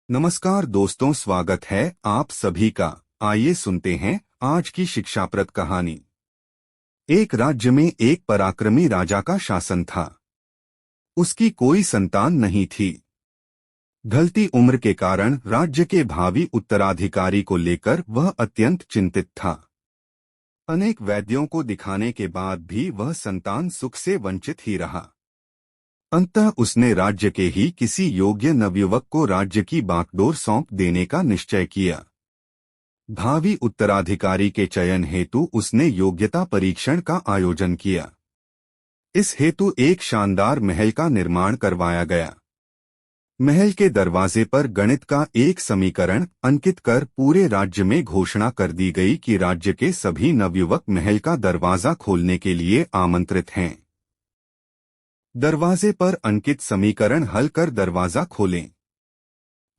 नमस्कार दोस्तों, स्वागत है आप सभी का। आइए सुनते हैं आज की शिक्षाप्रद कहानी। एक राज्य में एक पराक्रमी राजा का शासन था। उसकी कोई संतान नहीं थी। ढलती उम्र के कारण राज्य के भावी उत्तराधिकारी को लेकर वह अत्यंत चिंतित था। अनेक वैद्यों को दिखाने के बाद भी वह संतान सुख से वंचित ही रहा। अंततः उसने राज्य के ही किसी योग्य नवयुवक को राज्य की बागडोर सौंप देने का निश्चय किया। भावी उत्तराधिकारी के चयन हेतु उसने योग्यता परीक्षण का आयोजन किया। इस हेतु एक शानदार महल का निर्माण करवाया गया। महल के दरवाजे पर गणित का एक समीकरण अंकित कर पूरे राज्य में घोषणा कर दी गई कि राज्य के सभी नवयुवक महल का दरवाजा खोलने के लिए आमंत्रित हैं। दरवाजे पर अंकित समीकरण हल कर दरवाजा खोलें।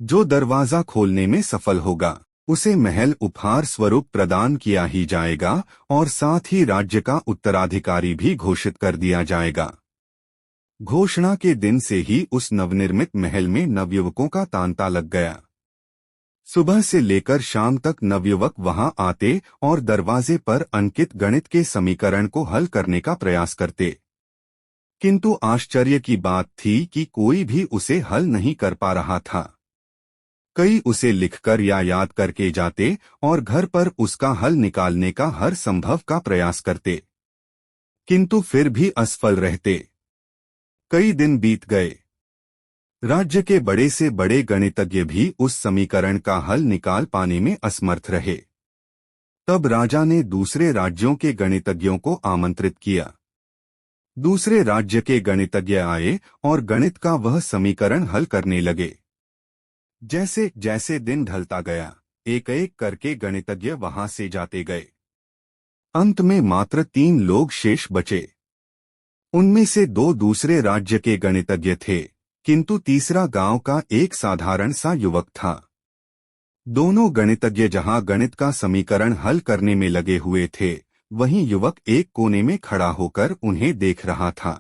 जो दरवाजा खोलने में सफल होगा उसे महल उपहार स्वरूप प्रदान किया ही जाएगा और साथ ही राज्य का उत्तराधिकारी भी घोषित कर दिया जाएगा। घोषणा के दिन से ही उस नवनिर्मित महल में नवयुवकों का तांता लग गया। सुबह से लेकर शाम तक नवयुवक वहां आते और दरवाजे पर अंकित गणित के समीकरण को हल करने का प्रयास करते, किंतु आश्चर्य की बात थी कि कोई भी उसे हल नहीं कर पा रहा था। कई उसे लिखकर या याद करके जाते और घर पर उसका हल निकालने का हर संभव का प्रयास करते, किंतु फिर भी असफल रहते। कई दिन बीत गए। राज्य के बड़े से बड़े गणितज्ञ भी उस समीकरण का हल निकाल पाने में असमर्थ रहे। तब राजा ने दूसरे राज्यों के गणितज्ञों को आमंत्रित किया। दूसरे राज्य के गणितज्ञ आए और गणित का वह समीकरण हल करने लगे। जैसे जैसे दिन ढलता गया, एक एक करके गणितज्ञ वहां से जाते गए। अंत में मात्र 3 लोग शेष बचे। उनमें से 2 दूसरे राज्य के गणितज्ञ थे, किंतु तीसरा गांव का एक साधारण सा युवक था। दोनों गणितज्ञ जहां गणित का समीकरण हल करने में लगे हुए थे, वहीं युवक एक कोने में खड़ा होकर उन्हें देख रहा था।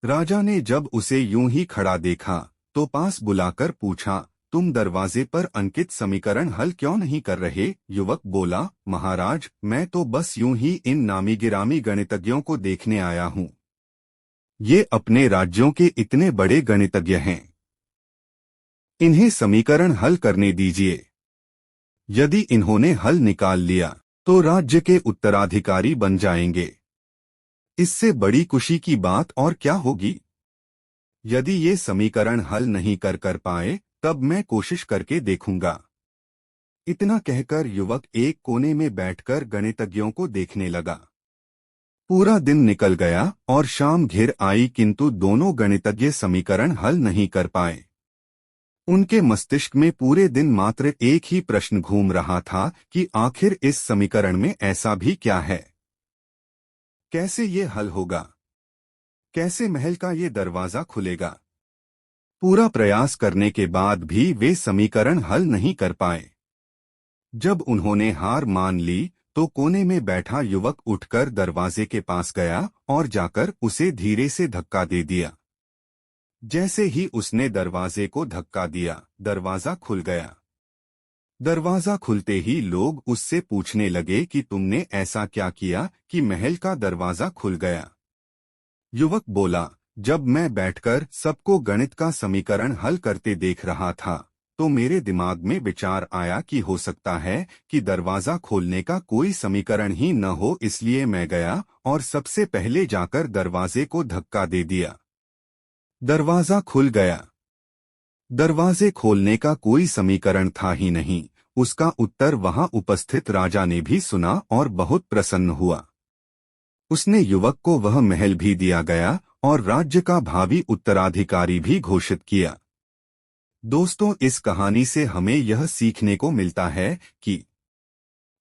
राजा ने जब उसे यूं ही खड़ा देखा तो पास बुलाकर पूछा, तुम दरवाजे पर अंकित समीकरण हल क्यों नहीं कर रहे? युवक बोला, महाराज, मैं तो बस यूं ही इन नामी गिरामी गणितज्ञों को देखने आया हूं। ये अपने राज्यों के इतने बड़े गणितज्ञ हैं, इन्हें समीकरण हल करने दीजिए। यदि इन्होंने हल निकाल लिया तो राज्य के उत्तराधिकारी बन जाएंगे। इससे बड़ी खुशी की बात और क्या होगी? यदि ये समीकरण हल नहीं कर पाए तब मैं कोशिश करके देखूंगा। इतना कहकर युवक एक कोने में बैठकर गणितज्ञों को देखने लगा। पूरा दिन निकल गया और शाम घिर आई, किंतु दोनों गणितज्ञ समीकरण हल नहीं कर पाए। उनके मस्तिष्क में पूरे दिन मात्र एक ही प्रश्न घूम रहा था कि आखिर इस समीकरण में ऐसा भी क्या है? कैसे ये हल होगा? कैसे महल का ये दरवाजा खुलेगा? पूरा प्रयास करने के बाद भी वे समीकरण हल नहीं कर पाए। जब उन्होंने हार मान ली तो कोने में बैठा युवक उठकर दरवाजे के पास गया और जाकर उसे धीरे से धक्का दे दिया। जैसे ही उसने दरवाजे को धक्का दिया, दरवाजा खुल गया। दरवाजा खुलते ही लोग उससे पूछने लगे कि तुमने ऐसा क्या किया कि महल का दरवाजा खुल गया? युवक बोला, जब मैं बैठकर सबको गणित का समीकरण हल करते देख रहा था तो मेरे दिमाग में विचार आया कि हो सकता है कि दरवाजा खोलने का कोई समीकरण ही न हो, इसलिए मैं गया और सबसे पहले जाकर दरवाजे को धक्का दे दिया। दरवाजा खुल गया। दरवाजे खोलने का कोई समीकरण था ही नहीं। उसका उत्तर वहां उपस्थित राजा ने भी सुना और बहुत प्रसन्न हुआ। उसने युवक को वह महल भी दिया गया और राज्य का भावी उत्तराधिकारी भी घोषित किया। दोस्तों, इस कहानी से हमें यह सीखने को मिलता है कि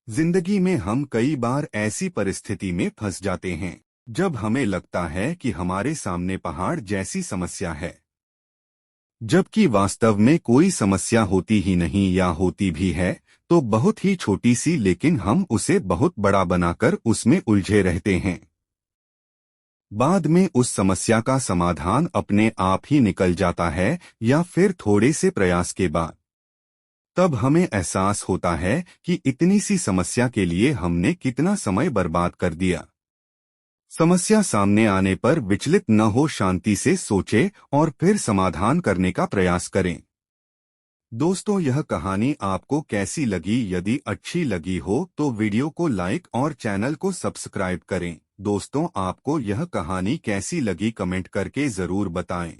जिंदगी में हम कई बार ऐसी परिस्थिति में फंस जाते हैं जब हमें लगता है कि हमारे सामने पहाड़ जैसी समस्या है, जबकि वास्तव में कोई समस्या होती ही नहीं, या होती भी है तो बहुत ही छोटी सी, लेकिन हम उसे बहुत बड़ा बनाकर उसमें उलझे रहते हैं। बाद में उस समस्या का समाधान अपने आप ही निकल जाता है या फिर थोड़े से प्रयास के बाद। तब हमें एहसास होता है कि इतनी सी समस्या के लिए हमने कितना समय बर्बाद कर दिया। समस्या सामने आने पर विचलित न हो, शांति से सोचें और फिर समाधान करने का प्रयास करें। दोस्तों, यह कहानी आपको कैसी लगी? यदि अच्छी लगी हो तो वीडियो को लाइक और चैनल को सब्सक्राइब करें। दोस्तों, आपको यह कहानी कैसी लगी कमेंट करके जरूर बताएं।